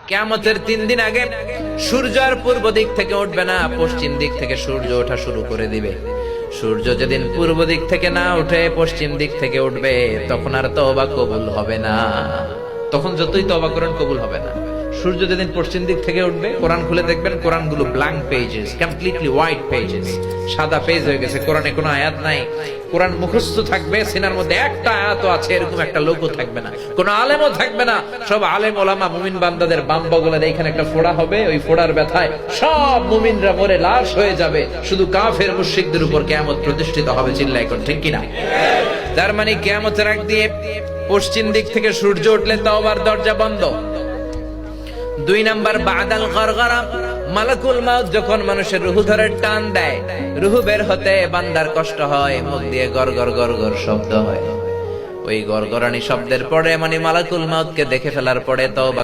কিয়ামতের 3 দিন আগে সূর্য আর পূর্ব দিক থেকে উঠবে না, পশ্চিম দিক থেকে সূর্য ওঠা শুরু করে দিবে। সূর্য যেদিন পূর্ব দিক থেকে না উঠে পশ্চিম দিক থেকে উঠবে, তখন আর তওবা কবুল হবে না। তখন যতই তওবা করেন কবুল হবে না। সূর্য যেদিন পশ্চিম দিক থেকে উঠবে, কোরআন খুলে দেখবেন কোরআনগুলো blank pages, completely white pages, সাদা পেজ হয়ে গেছে। কোরআনে কোনো আয়াত নাই। কোরআন মুখস্থ থাকবে, সিনার মধ্যে একটা আয়াতও আছে এরকম একটা লোকও থাকবে না, কোনো আলেমও থাকবে না। সব আলেম ওলামা মুমিন বান্দাদের বাম বগলের এইখানে একটা ফোড়া হবে, ওই ফোড়ার ব্যথায় সব মুমিনরা মরে লাশ হয়ে যাবে। শুধু কাফের মুশরিকদের উপর কিয়ামত প্রতিষ্ঠিত হবে। চিল্লায় কোন ঠিক কিনা? তার মানে কিয়ামতের আগ দিয়ে পশ্চিম দিক থেকে সূর্য উঠলে তওবার দরজা বন্ধ। 2 নাম্বার বাদাল গরগরা, মালাকুল মাউত যখন মানুষের রূহ ধরে টান দেয়, রূহ বের হতে বান্দার কষ্ট হয়, মুখ দিয়ে গরগর গরগর শব্দ হয়। ওই গরগরানি শব্দের পরে মানে মালাকুল মাউতকে দেখে ফেলার পরে তওবা